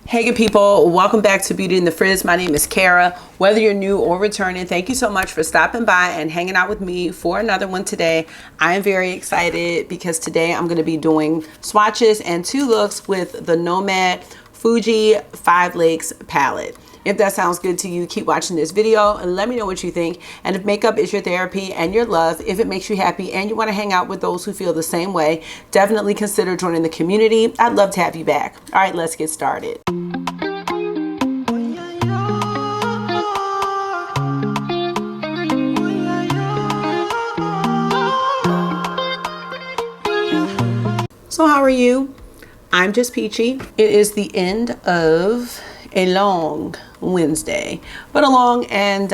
Hey good people, welcome back to Beauty in the Frizz. My name is Kara. Whether you're new or returning, thank you so much for stopping by and hanging out with me for another one today. I am very excited because today I'm going to be doing swatches and two looks with the Nomad Fuji 5 Lakes palette. If that sounds good to you, keep watching this video and let me know what you think. And if makeup is your therapy and your love, if it makes you happy and you want to hang out with those who feel the same way, definitely consider joining the community. I'd love to have you back. All right, let's get started. So how are you? I'm just peachy. It is the end of a long Wednesday, but a long and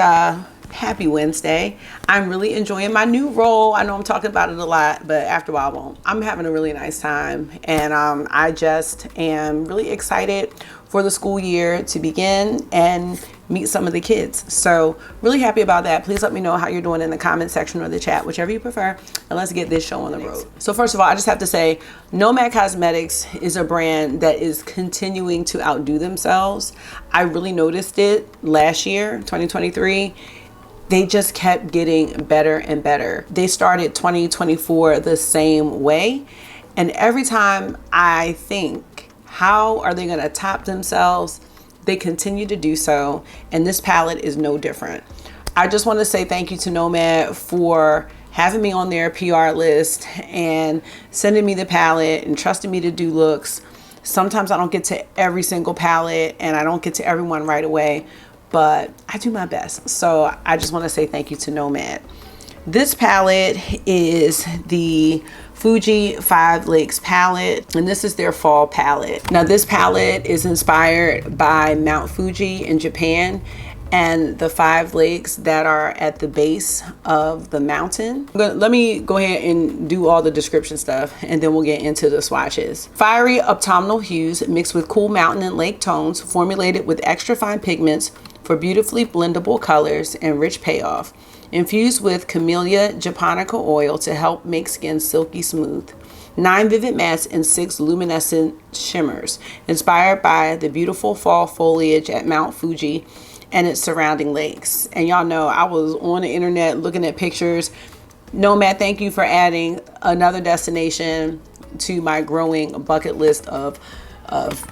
happy Wednesday. I'm really enjoying my new role. I know I'm talking about it a lot, but after a while I won't. I'm having a really nice time, and I just am really excited for the school year to begin and meet some of the kids. So really happy about that. Please let me know how you're doing in the comment section or the chat, whichever you prefer, and let's get this show on the road. So first of all, I just have to say Nomad Cosmetics is a brand that is continuing to outdo themselves. I really noticed it last year, 2023. They just kept getting better and better. They started 2024 the same way, and every time I think, how are they gonna top themselves? They continue to do so, and this palette is no different. I just want to say thank you to Nomad for having me on their PR list and sending me the palette and trusting me to do looks. Sometimes I don't get to every single palette and I don't get to everyone right away, but I do my best. So I just want to say thank you to Nomad. This palette is the Fuji 5 Lakes palette, and this is their fall palette. Now this palette is inspired by Mount Fuji in Japan and the 5 lakes that are at the base of the mountain. Let me go ahead and do all the description stuff and then we'll get into the swatches. Fiery autumnal hues mixed with cool mountain and lake tones, formulated with extra fine pigments for beautifully blendable colors and rich payoff. Infused with Camellia Japonica oil to help make skin silky smooth. 9 vivid mattes and 6 luminescent shimmers, inspired by the beautiful fall foliage at Mount Fuji and its surrounding lakes. And y'all know I was on the internet looking at pictures. Nomad, thank you for adding another destination to my growing bucket list of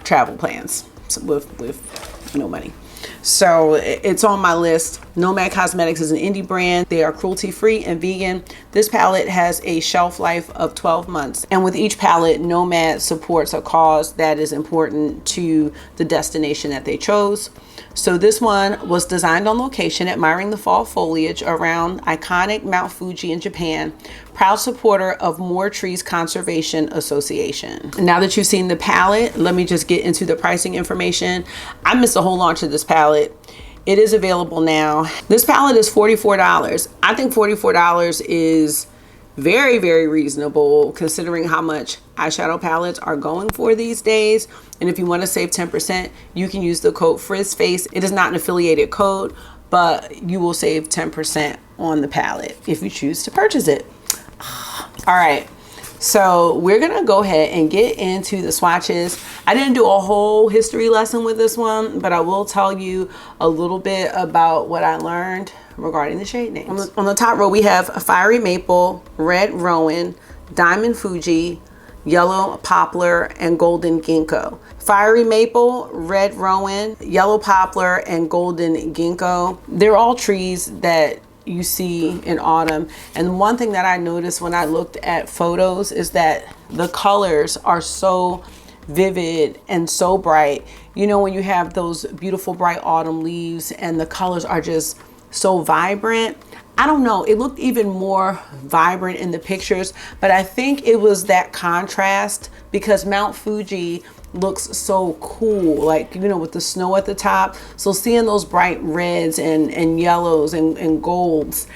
travel plans with no money. So it's on my list. Nomad Cosmetics is an indie brand. They are cruelty free and vegan. This palette has a shelf life of 12 months. And with each palette, Nomad supports a cause that is important to the destination that they chose. So this one was designed on location, admiring the fall foliage around iconic Mount Fuji in Japan. Proud supporter of More Trees Conservation Association. Now that you've seen the palette, let me just get into the pricing information. I missed the whole launch of this palette. It is available now. This palette is $44. I think $44 is very, very reasonable considering how much eyeshadow palettes are going for these days. And if you want to save 10%, you can use the code FRIZZFACE. It is not an affiliated code, but you will save 10% on the palette if you choose to purchase it. All right, so we're gonna go ahead and get into the swatches. I didn't do a whole history lesson with this one, but I will tell you a little bit about what I learned regarding the shade names. On the top row, we have Fiery Maple, Red Rowan, Diamond Fuji, Yellow Poplar, and Golden Ginkgo. Fiery Maple, Red Rowan, Yellow Poplar, and Golden Ginkgo. They're all trees that you see in autumn. And one thing that I noticed when I looked at photos is that the colors are so vivid and so bright. You know, when you have those beautiful bright autumn leaves and the colors are just so vibrant. I don't know, it looked even more vibrant in the pictures, but I think it was that contrast because Mount Fuji looks so cool, like, you know, with the snow at the top. So seeing those bright reds and yellows and golds,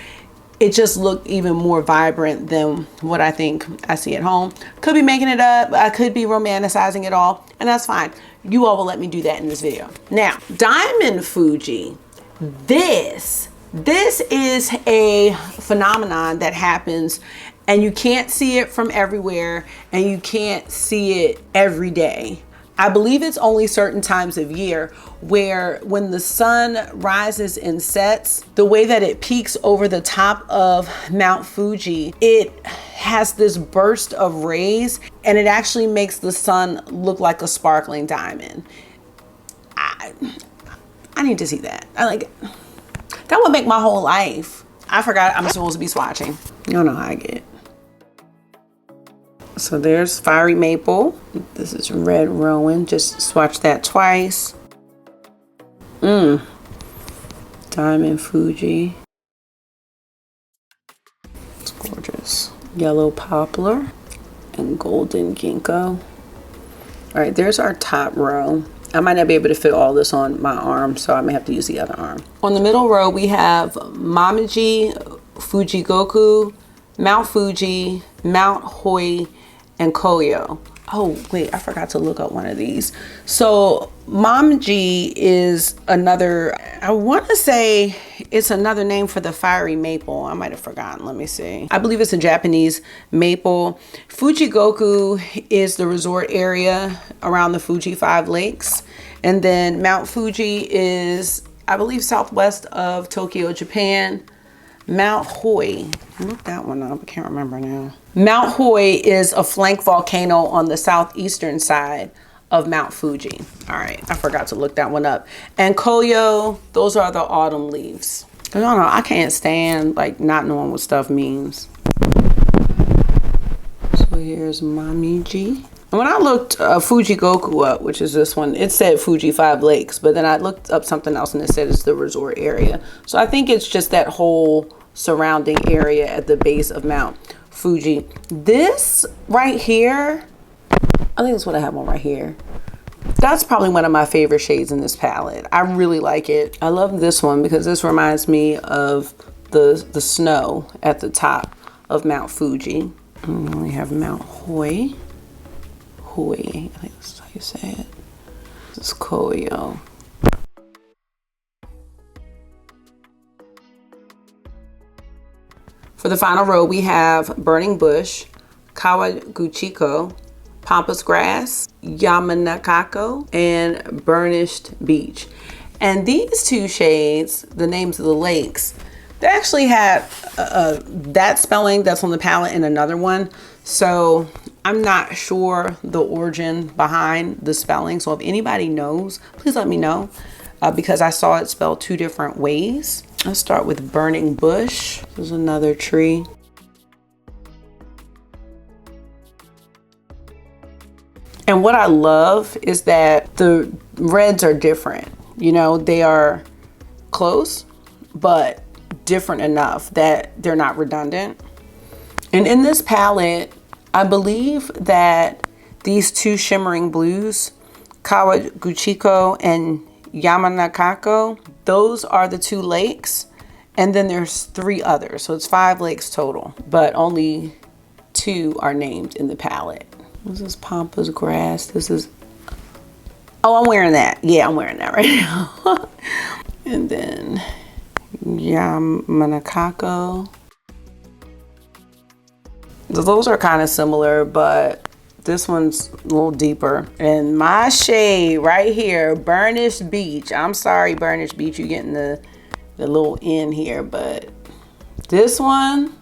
it just looked even more vibrant than what I think I see at home. Could be making it up, I could be romanticizing it all, and that's fine. You all will let me do that in this video. Now, Diamond Fuji, this is a phenomenon that happens and you can't see it from everywhere and you can't see it every day. I believe it's only certain times of year where when the sun rises and sets, the way that it peaks over the top of Mount Fuji, it has this burst of rays and it actually makes the sun look like a sparkling diamond. I need to see that. That would make my whole life. I forgot I'm supposed to be swatching. You don't know how I get. So there's Fiery Maple. This is Red Rowan. Just swatch that twice. Diamond Fuji. It's gorgeous. Yellow Poplar and Golden Ginkgo. All right, there's our top row. I might not be able to fit all this on my arm, so I may have to use the other arm. On the middle row, we have Momiji, Fujigoku, Mount Fuji, Mount Hoi, and Koyo. Oh, wait, I forgot to look up one of these. So Momiji is another, I want to say it's another name for the Fiery Maple. I might have forgotten. Let me see. I believe it's a Japanese maple. Fujigoku is the resort area around the Fuji 5 lakes. And then Mount Fuji is, I believe, southwest of Tokyo, Japan. Mount Hoi, I looked that one up, I can't remember now. Mount Hoi is a flank volcano on the southeastern side of Mount Fuji. All right, I forgot to look that one up. And Koyo, those are the autumn leaves. I don't know, I can't stand like not knowing what stuff means. So here's Momiji. And when I looked Fujigoku up, which is this one, it said Fuji 5 lakes, but then I looked up something else and it said it's the resort area. So I think it's just that whole surrounding area at the base of Mount Fuji. This right here, I think that's what I have on right here. That's probably one of my favorite shades in this palette. I really like it. I love this one because this reminds me of the snow at the top of Mount Fuji. And then we have Mount Hoi. Hoi, I think that's how you say it. This is Koyo. For the final row, we have Burning Bush, Kawaguchiko, Pampas Grass, Yamanakako, and Burnished Beach. And these two shades, the names of the lakes, they actually had that spelling that's on the palette in another one. So I'm not sure the origin behind the spelling. So if anybody knows, please let me know because I saw it spelled two different ways. Let's start with Burning Bush. There's another tree. And what I love is that the reds are different. You know, they are close, but different enough that they're not redundant. And in this palette, I believe that these two shimmering blues, Kawaguchiko and Yamanakako, those are the two lakes. And then there's 3 others. So it's 5 lakes total, but only 2 are named in the palette. This is Pampas Grass. This is, oh, I'm wearing that. Yeah, I'm wearing that right now. And then Yamanakako. Those are kind of similar, but this one's a little deeper. And my shade right here, Burnished Beach. I'm sorry, Burnished Beach, you're getting the little N here, but this one.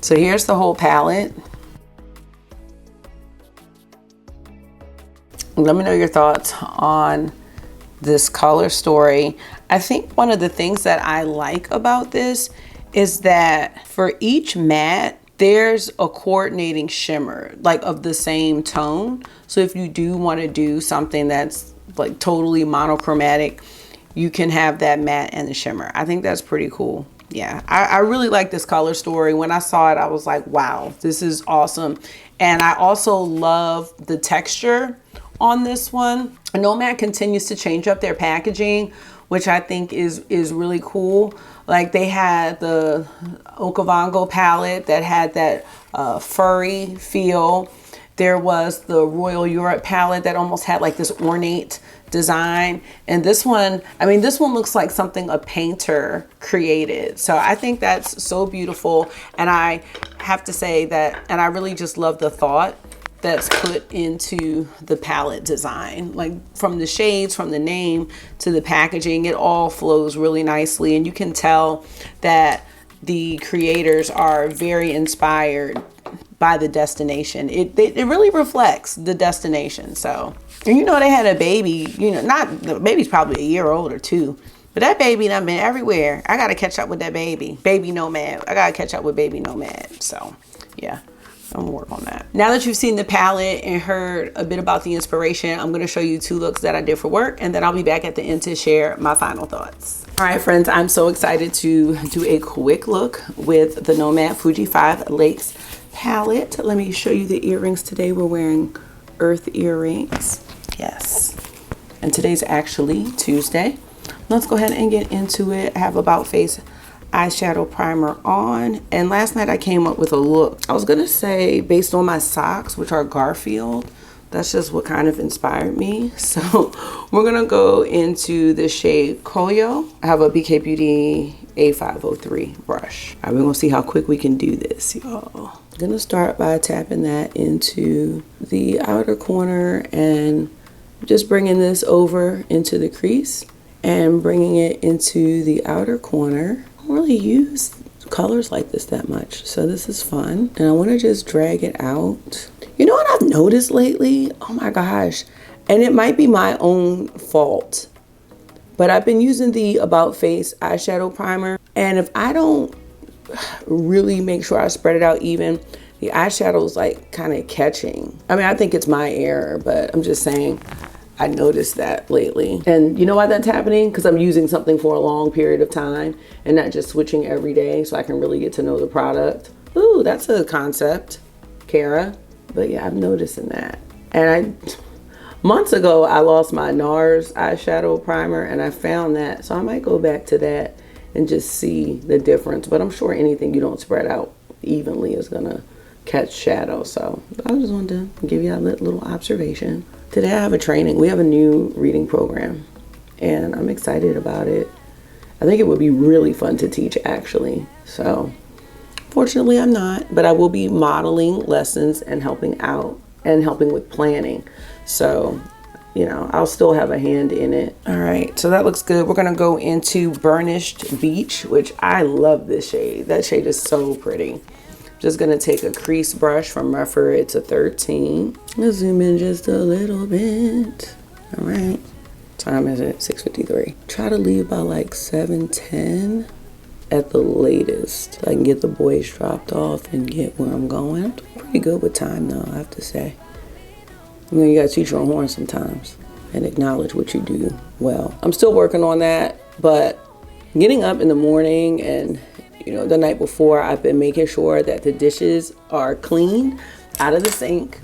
So here's the whole palette. Let me know your thoughts on this color story. I think one of the things that I like about this is that for each matte, there's a coordinating shimmer, like of the same tone. So if you do want to do something that's like totally monochromatic, you can have that matte and the shimmer. I think that's pretty cool. Yeah, I really like this color story. When I saw it, I was like, wow, this is awesome. And I also love the texture on this one. Nomad continues to change up their packaging, which I think is really cool. Like they had the Okavango palette that had that furry feel. There was the Royal Europe palette that almost had like this ornate design. And this one, I mean, this one looks like something a painter created. So I think that's so beautiful. And I have to say that, and I really just love the thought that's put into the palette design. Like from the shades, from the name to the packaging, it all flows really nicely. And you can tell that the creators are very inspired by the destination. It really reflects the destination. So, and you know, they had a baby, you know, not the baby's probably a year old or two, but that baby done been everywhere. I gotta catch up with that baby Nomad. I gotta catch up with baby Nomad. So yeah, I'm gonna work on that. Now that you've seen the palette and heard a bit about the inspiration, I'm gonna show you 2 looks that I did for work, and then I'll be back at the end to share my final thoughts. All right, friends, I'm so excited to do a quick look with the Nomad Fuji 5 Lakes palette. Let me show you the earrings today. We're wearing earth earrings. Yes. And today's actually Tuesday. Let's go ahead and get into it. I have About Face eyeshadow primer on, and last night I came up with a look. I was gonna say based on my socks, which are Garfield. That's just what kind of inspired me. So we're gonna go into the shade Koyo. I have a BK Beauty A503 brush. All right, we're gonna see how quick we can do this, y'all. Gonna start by tapping that into the outer corner and just bringing this over into the crease and bringing it into the outer corner. I don't really use colors like this that much, so this is fun. And I want to just drag it out. You know what I've noticed lately? Oh my gosh, and it might be my own fault, but I've been using the About Face eyeshadow primer, and if I don't really make sure I spread it out even, the eyeshadow is like kind of catching. I mean, I think it's my error, but I'm just saying I noticed that lately. And you know why that's happening? Because I'm using something for a long period of time and not just switching every day, so I can really get to know the product. Ooh, that's a concept, Kara. But yeah, I'm noticing that. And months ago, I lost my NARS eyeshadow primer, and I found that. So I might go back to that and just see the difference. But I'm sure anything you don't spread out evenly is gonna catch shadow. So I just wanted to give you a little observation. Today I have a training. We have a new reading program, and I'm excited about it. I think it would be really fun to teach, actually. So fortunately I'm not, but I will be modeling lessons and helping out and helping with planning. So, you know, I'll still have a hand in it. All right, so that looks good. We're gonna go into Burnished Beach, which I love this shade. That shade is so pretty. Just gonna take a crease brush from Refer It to 13. Let's zoom in just a little bit. All right, time is it? 6:53. Try to leave by like 7:10 at the latest. So I can get the boys dropped off and get where I'm going. I'm doing pretty good with time though, I have to say. You know, you gotta teach your own horn sometimes and acknowledge what you do well. I'm still working on that, but getting up in the morning and, you know, the night before, I've been making sure that the dishes are clean out of the sink.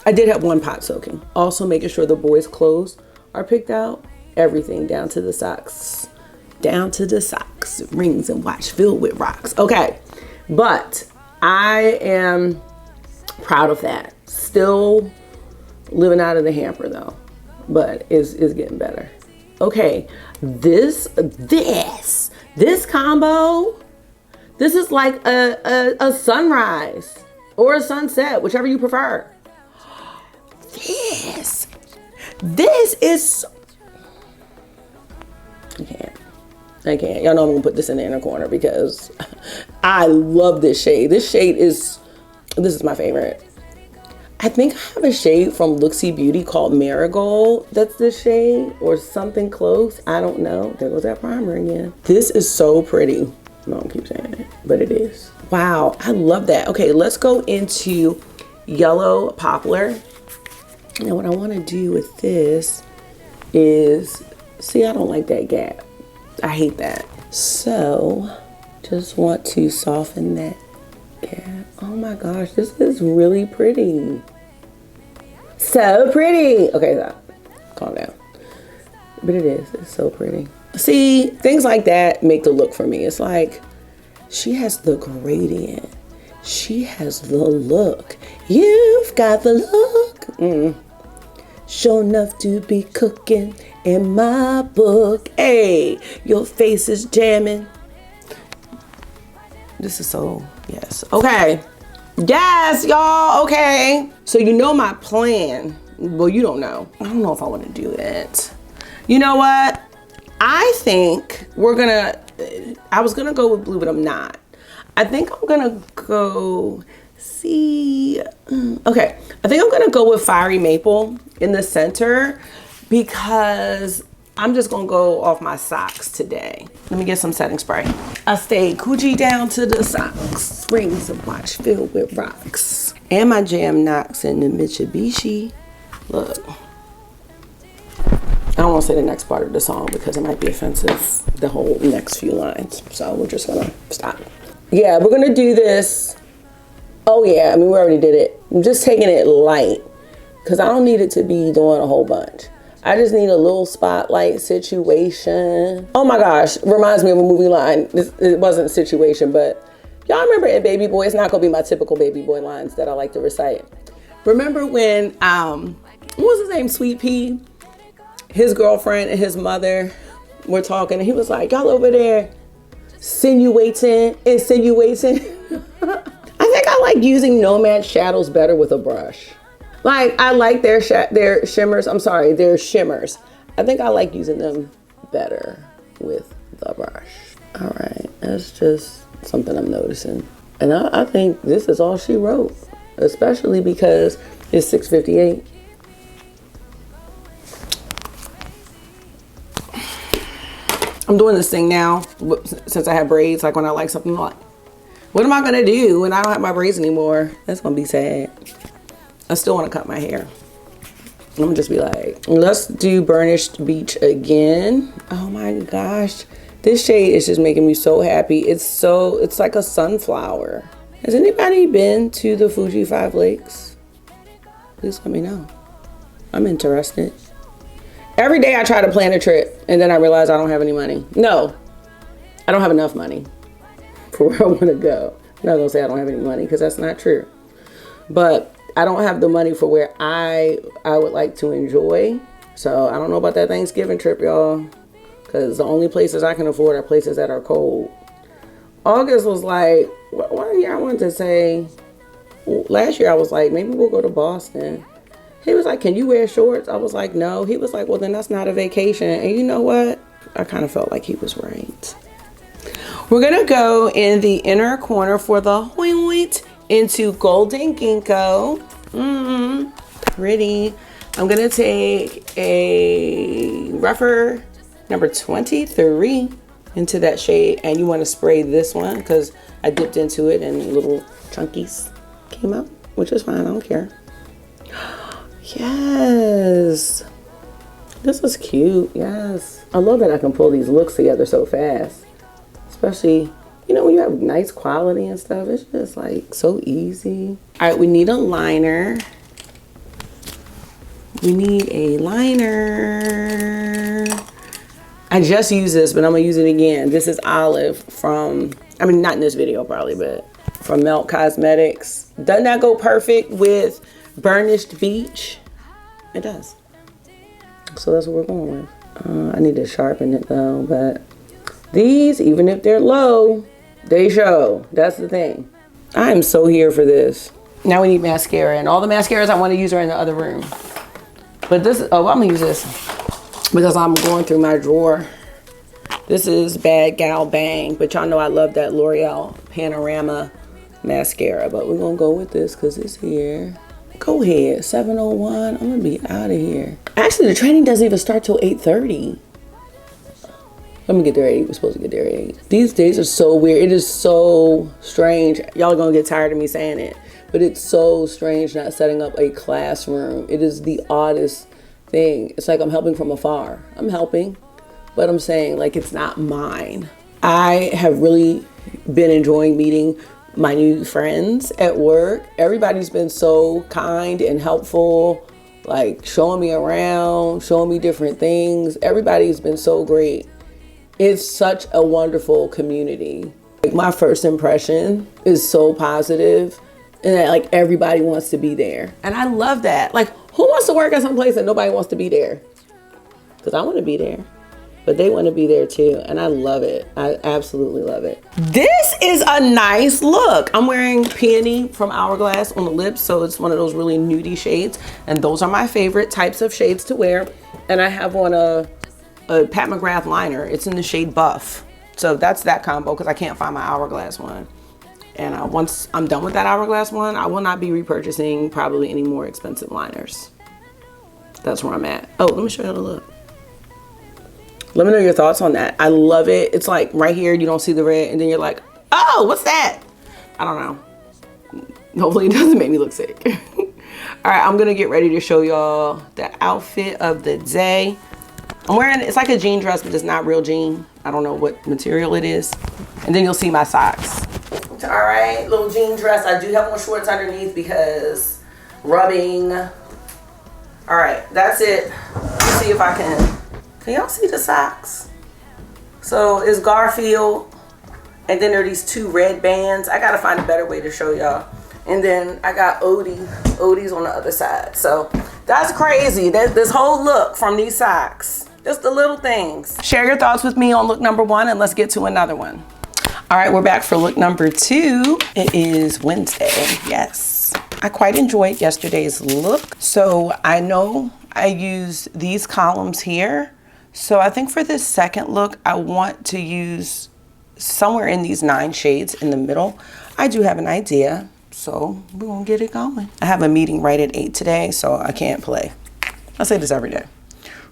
I did have one pot soaking. Also making sure the boys' clothes are picked out. Everything down to the socks. Down to the socks. Rings and watch filled with rocks. Okay, but I am proud of that. Still living out of the hamper though, but it's getting better. Okay, this combo, this is like a sunrise or a sunset, whichever you prefer. This is, I can't. Y'all know I'm gonna put this in the inner corner because I love this shade. This is my favorite. I think I have a shade from Looksy Beauty called Marigold. That's this shade or something close. I don't know. There goes that primer again. This is so pretty. I don't keep saying it, but it is. Wow, I love that. Okay, let's go into Yellow Poplar. Now what I want to do with this is, see, I don't like that gap. I hate that. So just want to soften that gap. Oh my gosh, this is really pretty. So pretty. Okay, stop. Calm down. But it is. It's so pretty. See, things like that make the look for me. It's like she has the gradient. She has the look. You've got the look. Sure enough to be cooking in my book. Hey, your face is jamming. This is so, yes. Okay. Yes, y'all, okay. So you know my plan. Well, you don't know. I don't know if I want to do it. You know what? I think we're gonna, I was gonna go with blue, but I'm not. I think I'm gonna go, see, okay. I think I'm gonna go with fiery maple in the center because I'm just gonna go off my socks today. Let me get some setting spray. I stayed Fuji down to the socks. Rings a watch filled with rocks. And my jam knocks in the Mitsubishi. Look. I don't want to say the next part of the song because it might be offensive, the whole next few lines. So we're just gonna stop. Yeah, we're gonna do this. Oh yeah, I mean, we already did it. I'm just taking it light because I don't need it to be doing a whole bunch. I just need a little spotlight situation. Oh my gosh, reminds me of a movie line. It wasn't a situation, but y'all remember in Baby Boy, it's not gonna be my typical Baby Boy lines that I like to recite. Remember when, what was his name, Sweet Pea? His girlfriend and his mother were talking and he was like, y'all over there insinuating. I think I like using Nomad shadows better with a brush. Like, I like their shimmers. I'm sorry, their shimmers. I think I like using them better with the brush. All right, that's just something I'm noticing. And I think this is all she wrote, especially because it's 6:58. I'm doing this thing now, since I have braids, like when I like something, I'm like, what am I gonna do when I don't have my braids anymore? That's gonna be sad. I still wanna cut my hair. I'm gonna just be like, let's do Burnished Beach again. Oh my gosh. This shade is just making me so happy. It's like a sunflower. Has anybody been to the Fuji 5 Lakes? Please let me know. I'm interested. Every day I try to plan a trip and then I realize I don't have any money. No, I don't have enough money for where I wanna go. I'm not gonna say I don't have any money because that's not true. But I don't have the money for where I would like to enjoy. So I don't know about that Thanksgiving trip, y'all. Because the only places I can afford are places that are cold. August was like, one year I wanted to say, last year I was like, maybe we'll go to Boston. He was like, can you wear shorts? I was like, no. He was like, well, then that's not a vacation. And you know what? I kind of felt like he was right. We're going to go in the inner corner for the white into Golden Ginkgo. Pretty. I'm going to take a rougher number 23 into that shade. And you want to spray this one because I dipped into it and little chunkies came out, which is fine. I don't care. Yes. This is cute. Yes. I love that I can pull these looks together so fast. Especially, you know, when you have nice quality and stuff, it's just like so easy. All right, we need a liner. We need a liner. I just used this, but I'm gonna use it again. This is Olive from, I mean, not in this video probably, but from Melt Cosmetics. Doesn't that go perfect with Burnished Beach? It does. So that's what we're going with. I need to sharpen it though, but these, even if they're low, they show. That's the thing. I am so here for this. Now we need mascara, and all the mascaras I want to use are in the other room. But this, oh, I'm gonna use this because I'm going through my drawer. This is Bad Gal Bang, but y'all know I love that L'Oreal Panorama mascara, but we're gonna go with this because it's here. Go ahead, 7:01. I'm gonna be out of here. Actually, the training doesn't even start till 8:30. Let me get there at 8. We're supposed to get there at 8. These days are so weird. It is so strange. Y'all are gonna get tired of me saying it, but it's so strange not setting up a classroom. It is the oddest thing. It's like I'm helping from afar. I'm helping, but I'm saying like it's not mine. I have really been enjoying meeting my new friends at work. Everybody's been so kind and helpful, like showing me around, showing me different things. Everybody's been so great. It's such a wonderful community. Like my first impression is so positive, and that like everybody wants to be there. And I love that. Like, who wants to work at some place that nobody wants to be there? Because I want to be there. but they want to be there too, and I love it. I absolutely love it. This is a nice look. I'm wearing Peony from Hourglass on the lips, so it's one of those really nudie shades, and those are my favorite types of shades to wear. And I have on a Pat McGrath liner. It's in the shade Buff, so that's that combo because I can't find my Hourglass one. And once I'm done with that Hourglass one, I will not be repurchasing probably any more expensive liners. That's where I'm at. Oh, let me show you the look. Let me know your thoughts on that. I love it. It's like right here, you don't see the red, and then you're like, oh, what's that? I don't know. Hopefully it doesn't make me look sick. All right, I'm gonna get ready to show y'all the outfit of the day. I'm wearing, it's like a jean dress, but it's not real jean. I don't know what material it is. And then you'll see my socks. All right, little jean dress. I do have on shorts underneath because rubbing. All right, that's it. Let's see if I can y'all see the socks? So it's Garfield, and then there are these two red bands. I gotta find a better way to show y'all. And then I got Odie's on the other side. So that's crazy. This whole look from these socks. Just the little things. Share your thoughts with me on look number 1, and let's get to another one. All right, we're back for look number 2. It is Wednesday, yes. I quite enjoyed yesterday's look. So I know I used these columns here. So I think for this second look, I want to use somewhere in these 9 shades in the middle. I do have an idea, so we're gonna get it going. I have a meeting right at 8 today, so I can't play. I say this every day.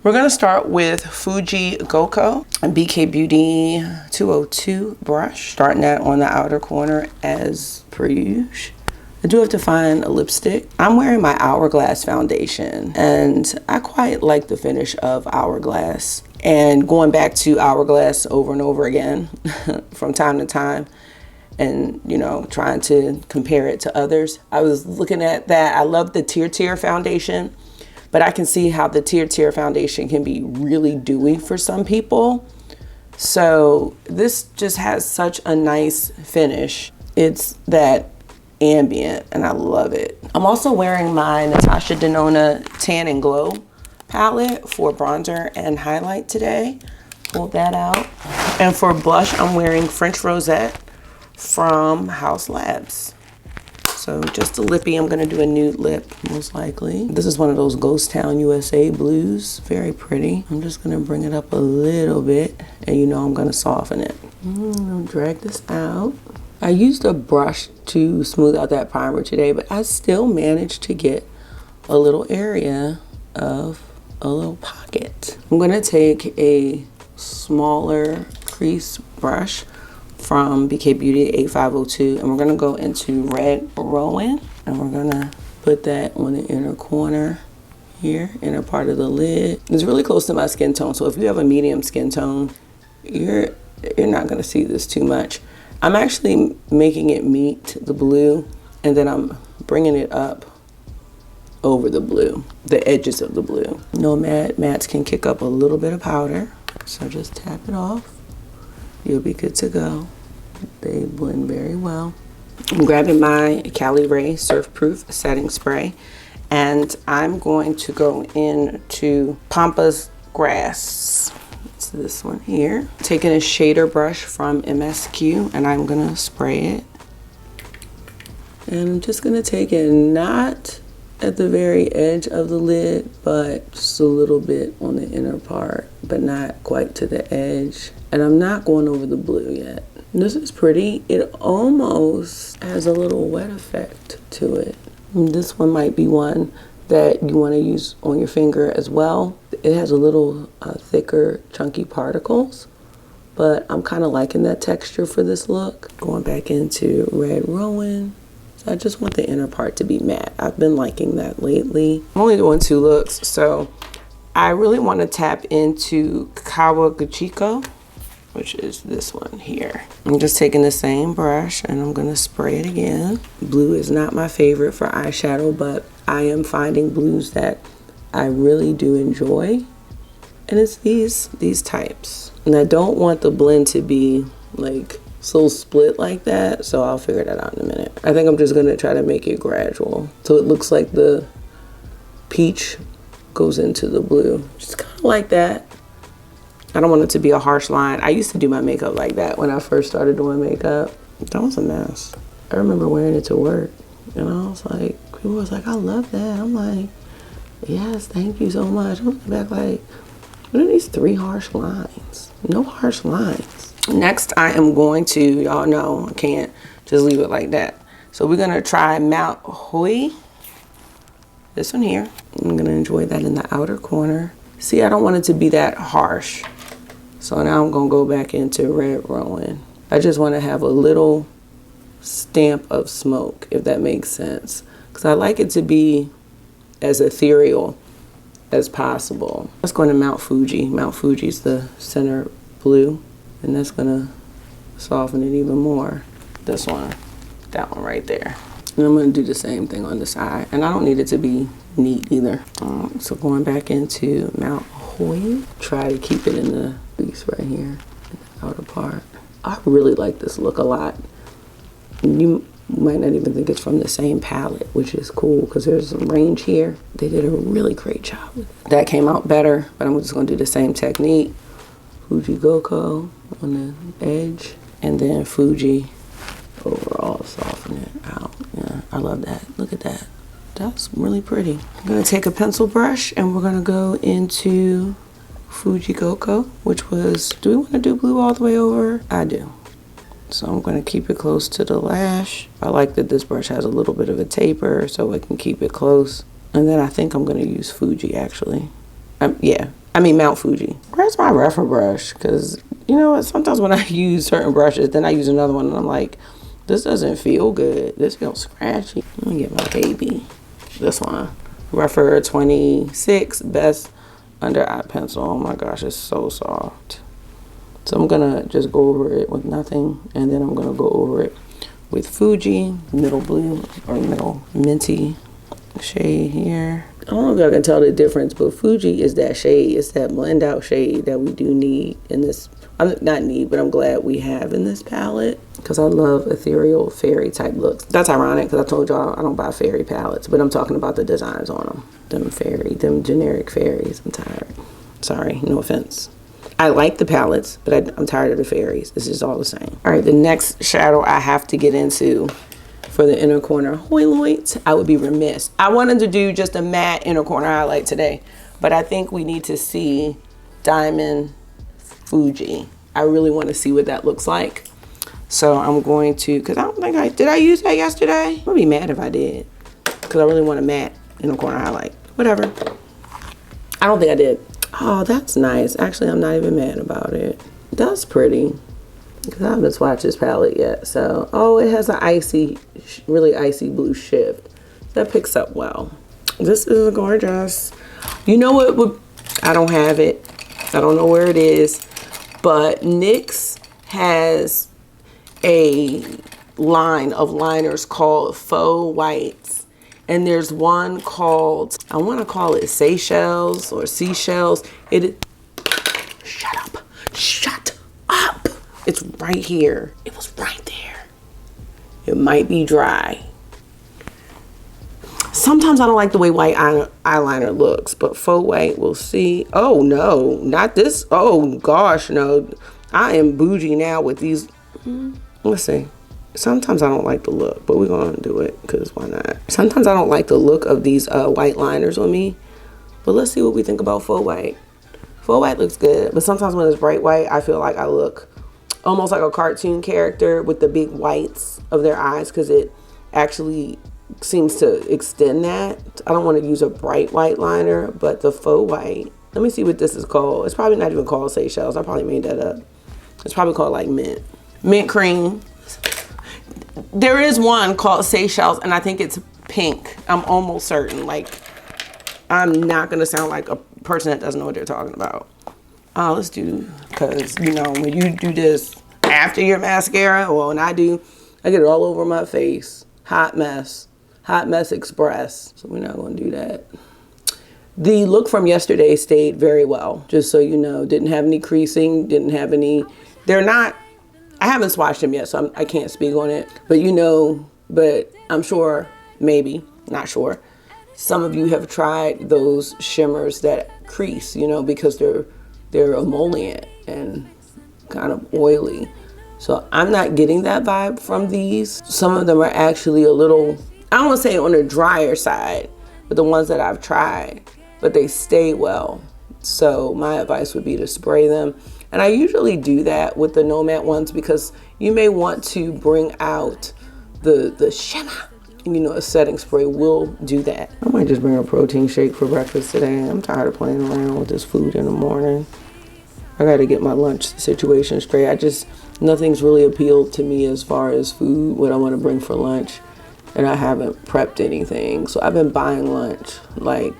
We're gonna start with Fuji Goko and BK Beauty 202 brush. Starting that on the outer corner as per usual. I do have to find a lipstick. I'm wearing my Hourglass foundation, and I quite like the finish of Hourglass. And going back to Hourglass over and over again from time to time, and you know, trying to compare it to others. I was looking at that. I love the Tear foundation, but I can see how the Tear foundation can be really dewy for some people. So this just has such a nice finish. It's that ambient, and I love it. I'm also wearing my Natasha Denona Tan and Glow palette for bronzer and highlight today. Pull that out. And for blush, I'm wearing French Rosette from House Labs. So just a lippy. I'm gonna do a nude lip, most likely. This is one of those Ghost Town USA blues. Very pretty. I'm just gonna bring it up a little bit, and you know I'm gonna soften it. I'm gonna drag this out. I used a brush to smooth out that primer today, but I still managed to get a little area of a little pocket. I'm gonna take a smaller crease brush from BK Beauty 8502, and we're gonna go into Red Rowan, and we're gonna put that on the inner corner here, inner part of the lid. It's really close to my skin tone, so if you have a medium skin tone, you're not gonna see this too much. I'm actually making it meet the blue, and then I'm bringing it up over the blue, the edges of the blue. Nomad mattes can kick up a little bit of powder, so just tap it off. You'll be good to go. They blend very well. I'm grabbing my Cali Ray Surf Proof setting spray, and I'm going to go into Pampas Grass. It's this one here. Taking a shader brush from MSQ, and I'm gonna spray it. And I'm just gonna take it not at the very edge of the lid, but just a little bit on the inner part, but not quite to the edge. And I'm not going over the blue yet. This is pretty. It almost has a little wet effect to it. And this one might be one that you want to use on your finger as well. It has a little thicker, chunky particles, but I'm kind of liking that texture for this look. Going back into Red Rowan. I just want the inner part to be matte. I've been liking that lately. I'm only doing 2 looks, so I really want to tap into Kawaguchiko, which is this one here. I'm just taking the same brush and I'm gonna spray it again. Blue is not my favorite for eyeshadow, but I am finding blues that I really do enjoy. And it's these types. And I don't want the blend to be like so split like that, so I'll figure that out in a minute. I think I'm just gonna try to make it gradual. So it looks like the peach goes into the blue. Just kind of like that. I don't want it to be a harsh line. I used to do my makeup like that when I first started doing makeup. That was a mess. I remember wearing it to work, and I was like, people was like, I love that. I'm like, yes, thank you so much. I'm back like, what are these 3 harsh lines? No harsh lines. Next, I am going to, y'all know, I can't just leave it like that. So we're gonna try Mount Hoi. This one here. I'm gonna enjoy that in the outer corner. See, I don't want it to be that harsh. So now I'm gonna go back into Red Rowan. I just wanna have a little stamp of smoke, if that makes sense. Because I like it to be as ethereal as possible. Let's go into Mount Fuji. Mount Fuji's the center blue, and that's gonna soften it even more. This one, that one right there. And I'm gonna do the same thing on the side. And I don't need it to be neat either. So going back into Mount Hoi, try to keep it in the piece right here, in the outer part. I really like this look a lot. You might not even think it's from the same palette, which is cool because there's some range here. They did a really great job with it. That came out better, but I'm just gonna do the same technique. Fuji Goko on the edge, and then Fuji overall, soften it out. Yeah, I love that. Look at that. That's really pretty. I'm gonna take a pencil brush and we're gonna go into Fuji Goko, which was, do we wanna do blue all the way over? I do. So I'm gonna keep it close to the lash. I like that this brush has a little bit of a taper so I can keep it close. And then I think I'm gonna use Fuji actually. Mount Fuji. Where's my reference brush? Because you know what, sometimes when I use certain brushes, then I use another one and I'm like, this doesn't feel good. This feels scratchy. Let me get my baby. This one. Refer 26, best under eye pencil. Oh my gosh, it's so soft. So I'm gonna just go over it with nothing, and then I'm gonna go over it with Fuji, middle blue or middle minty shade here. I don't know if y'all can tell the difference, but Fuji is that shade. It's that blend out shade that we do need in this. I'm not need, but I'm glad we have in this palette because I love ethereal fairy type looks. That's ironic because I told y'all I don't buy fairy palettes, but I'm talking about the designs on them. Them generic fairies. I'm tired. Sorry, no offense. I like the palettes, but I'm tired of the fairies. This is all the same. All right, the next shadow I have to get into for the inner corner highlight, I would be remiss. I wanted to do just a matte inner corner highlight today, but I think we need to see Diamond Fuji. I really want to see what that looks like. So I'm going to, because I don't think did I use that yesterday? I'm gonna be mad if I did, because I really want a matte inner corner highlight. Whatever. I don't think I did. Oh, that's nice. Actually, I'm not even mad about it. That's pretty. Because I haven't swatched this palette yet. So, oh, it has an icy, really icy blue shift. That picks up well. This is gorgeous. You know what? I don't have it. I don't know where it is. But NYX has a line of liners called Faux Whites. And there's one called, I want to call it Seychelles or Seashells. Shut up. Shut up. It's right here. It was right there. It might be dry. Sometimes I don't like the way white eyeliner looks, but faux white, we'll see. Oh no, not this. Oh gosh, no. I am bougie now with these. Let's see. Sometimes I don't like the look, but we're gonna do it because why not? Sometimes I don't like the look of these white liners on me, but let's see what we think about faux white. Faux white looks good, but sometimes when it's bright white, I feel like I look almost like a cartoon character with the big whites of their eyes because it actually seems to extend that. I don't want to use a bright white liner, but the faux white, let me see what this is called. It's probably not even called Seychelles. I probably made that up. It's probably called like mint cream. There is one called Seychelles, and I think it's pink. I'm almost certain. Like, I'm not gonna sound like a person that doesn't know what they're talking about. Let's do, because you know when you do this after your mascara, well, when I do, I get it all over my face. Hot mess express. So we're not gonna do that. The look from yesterday stayed very well, just so you know. Didn't have any creasing, didn't have any, they're not, I haven't swatched them yet, so I can't speak on it. But you know, but I'm sure, maybe, not sure, some of you have tried those shimmers that crease, you know, because they're they're emollient and kind of oily. So I'm not getting that vibe from these. Some of them are actually a little, I don't want to say on the drier side, but the ones that I've tried, but they stay well. So my advice would be to spray them. And I usually do that with the Nomad ones because you may want to bring out the shimmer. You know, a setting spray will do that. I might just bring a protein shake for breakfast today. I'm tired of playing around with this food in the morning. I gotta get my lunch situation straight. Nothing's really appealed to me as far as food, what I want to bring for lunch. And I haven't prepped anything. So I've been buying lunch. Like,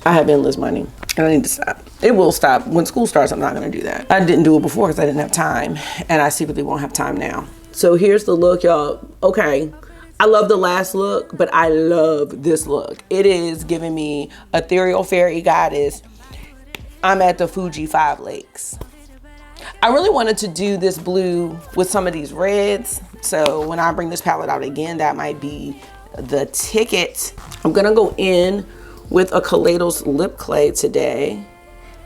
I have endless money. And I need to stop. It will stop. When school starts, I'm not gonna do that. I didn't do it before because I didn't have time. And I secretly won't have time now. So here's the look, y'all. Okay. I love the last look, but I love this look. It is giving me ethereal fairy goddess. I'm at the Fuji 5 Lakes. I really wanted to do this blue with some of these reds. So when I bring this palette out again, that might be the ticket. I'm gonna go in with a Kaleidos lip clay today.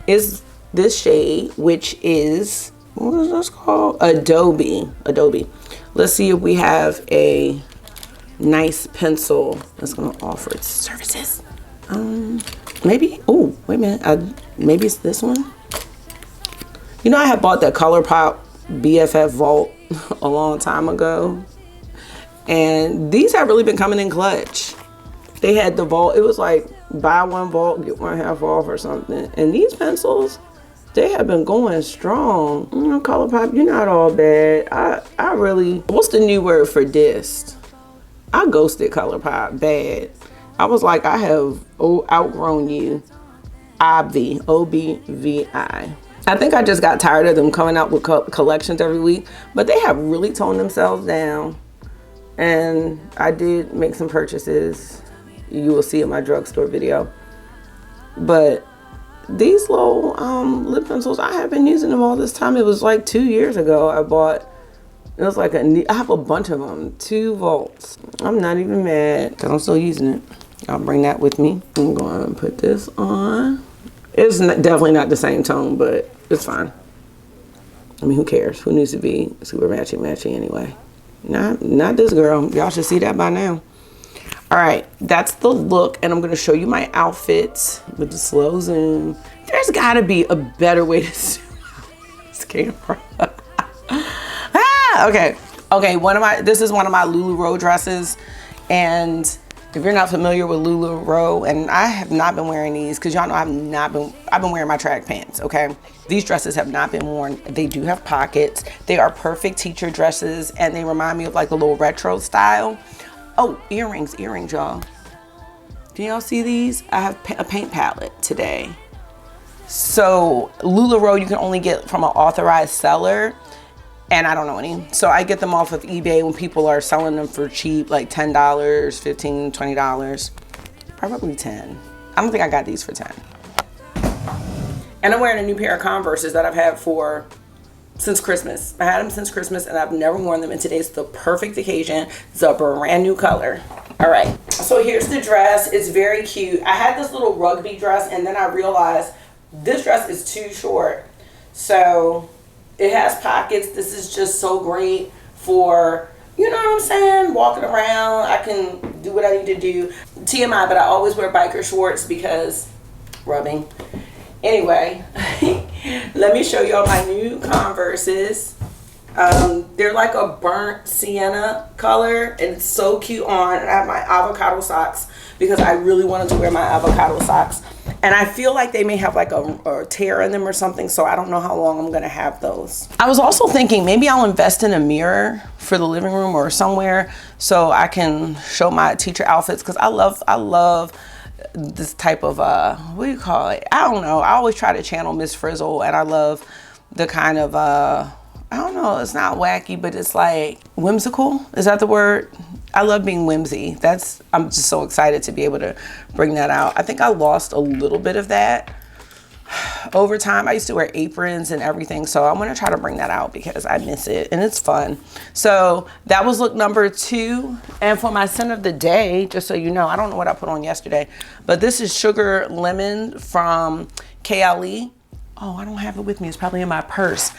Is this shade, which is, what is this called? Adobe. Let's see if we have a nice pencil that's gonna offer its services. Maybe, oh, wait a minute, maybe it's this one. You know, I had bought that ColourPop BFF Vault a long time ago. And these have really been coming in clutch. They had the Vault, it was like buy one Vault, get one half off or something. And these pencils, they have been going strong. You know, ColourPop, you're not all bad. I really, what's the new word for dissed? I ghosted ColourPop bad. I was like, I have outgrown you. OBVI. I think I just got tired of them coming out with collections every week, but they have really toned themselves down. And I did make some purchases. You will see in my drugstore video. But these little lip pencils, I have been using them all this time. It was like 2 years ago I bought. It was like I have a bunch of them, 2 volts. I'm not even mad because I'm still using it. I'll bring that with me. I'm going to put this on. It's definitely not the same tone, but it's fine. I mean, who cares? Who needs to be super matchy anyway? Not this girl. Y'all should see that by now. All right, that's the look, and I'm going to show you my outfits with the slow zoom. There's got to be a better way to zoom out this camera. Okay, this is one of my LuLaRoe dresses, and if you're not familiar with LuLaRoe, and I have not been wearing these because y'all know I've been wearing my track pants, okay? These dresses have not been worn. They do have pockets. They are perfect teacher dresses, and they remind me of like a little retro style. Oh, earrings, y'all. Can y'all see these? I have a paint palette today. So LuLaRoe you can only get from an authorized seller. And I don't know any. So I get them off of eBay when people are selling them for cheap, like $10, $15, $20. Probably 10. I don't think I got these for 10. And I'm wearing a new pair of Converses that I've had since Christmas. I had them since Christmas and I've never worn them, and today's the perfect occasion. It's a brand new color. All right, so here's the dress. It's very cute. I had this little rugby dress and then I realized this dress is too short. So it has pockets. This is just so great for, you know what I'm saying, walking around. I can do what I need to do. TMI, but I always wear biker shorts because rubbing. Anyway, let me show y'all my new Converses. They're like a burnt sienna color and it's so cute on. And I have my avocado socks because I really wanted to wear my avocado socks. And I feel like they may have like a tear in them or something, so I don't know how long I'm gonna have those. I was also thinking maybe I'll invest in a mirror for the living room or somewhere so I can show my teacher outfits, because I love this type of, what do you call it? I don't know. I always try to channel Miss Frizzle, and I love the kind of, I don't know, it's not wacky, but it's like whimsical. Is that the word? I love being whimsy. I'm just so excited to be able to bring that out. I think I lost a little bit of that over time. I used to wear aprons and everything, so I'm gonna try to bring that out because I miss it and it's fun. So that was look number 2. And for my scent of the day, just so you know, I don't know what I put on yesterday, but this is Sugar Lemon from KLE. Oh, I don't have it with me. It's probably in my purse.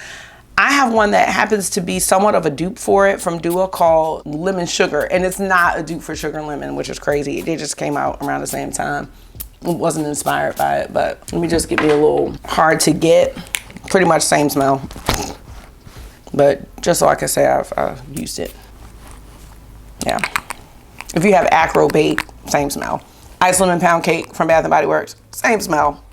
I have one that happens to be somewhat of a dupe for it from Duo called Lemon Sugar. And it's not a dupe for Sugar and Lemon, which is crazy. They just came out around the same time. It wasn't inspired by it, but let me just get me a little hard to get. Pretty much same smell. But just so I can say I've used it. Yeah. If you have Acro Bait, same smell. Ice Lemon Pound Cake from Bath & Body Works, same smell.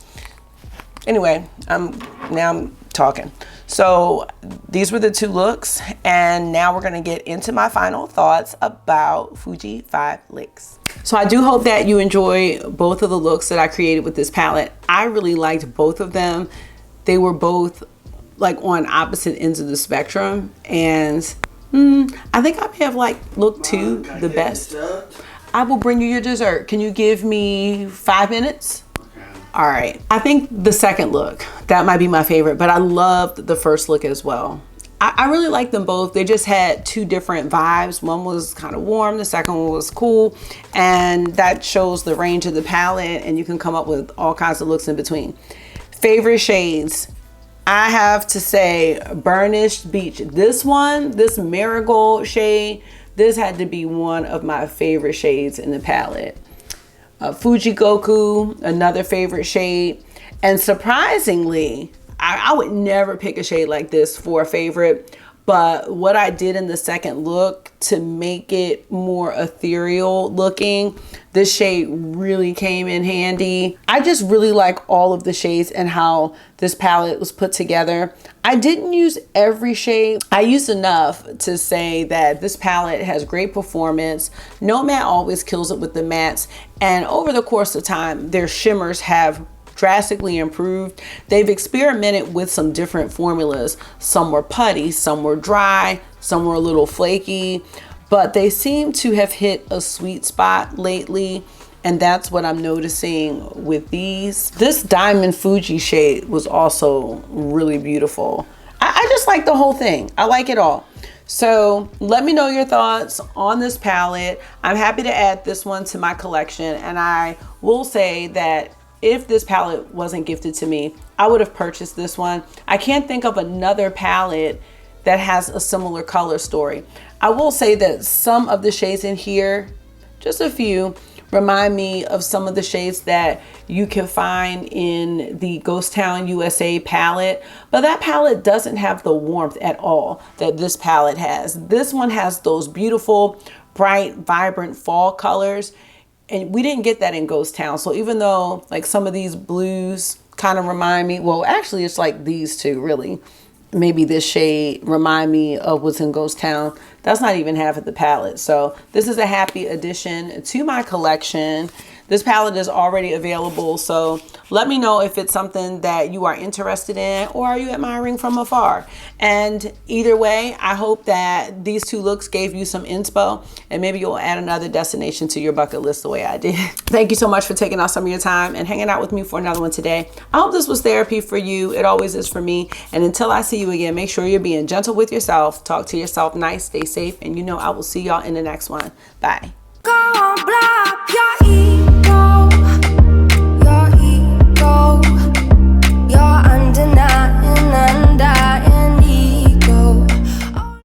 Anyway, now I'm talking. So these were the two looks, and now we're gonna get into my final thoughts about Fuji 5 Licks. So I do hope that you enjoy both of the looks that I created with this palette. I really liked both of them. They were both like on opposite ends of the spectrum, and I think I may have liked look 2 the best. I will bring you your dessert. Can you give me 5 minutes? All right, I think the second look, that might be my favorite, but I loved the first look as well. I really liked them both. They just had two different vibes. One was kind of warm, the second one was cool, and that shows the range of the palette, and you can come up with all kinds of looks in between. Favorite shades, I have to say Burnished Beach. This one, this marigold shade, this had to be one of my favorite shades in the palette. Fuji Goku, another favorite shade. And surprisingly, I would never pick a shade like this for a favorite, but what I did in the second look to make it more ethereal looking, this shade really came in handy. I just really like all of the shades and how this palette was put together. I didn't use every shade. I used enough to say that this palette has great performance. Nomad always kills it with the mattes, and over the course of time, their shimmers have drastically improved. They've experimented with some different formulas. Some were putty, some were dry, some were a little flaky, but they seem to have hit a sweet spot lately, and that's what I'm noticing with these. This Diamond Fuji shade was also really beautiful. I just like the whole thing. I like it all. So let me know your thoughts on this palette. I'm happy to add this one to my collection, and I will say that if this palette wasn't gifted to me, I would have purchased this one. I can't think of another palette that has a similar color story. I will say that some of the shades in here, just a few, remind me of some of the shades that you can find in the Ghost Town USA palette, but that palette doesn't have the warmth at all that this palette has. This one has those beautiful, bright, vibrant fall colors, and we didn't get that in Ghost Town. So even though like some of these blues kind of remind me, well, actually it's like these two really. Maybe this shade remind me of what's in Ghost Town. That's not even half of the palette. So this is a happy addition to my collection. This palette is already available, so let me know if it's something that you are interested in, or are you admiring from afar. And either way, I hope that these two looks gave you some inspo, and maybe you'll add another destination to your bucket list the way I did. Thank you so much for taking out some of your time and hanging out with me for another one today. I hope this was therapy for you. It always is for me. And until I see you again, make sure you're being gentle with yourself, talk to yourself nice, stay safe, and you know I will see y'all in the next one. Bye. Go on, blow up your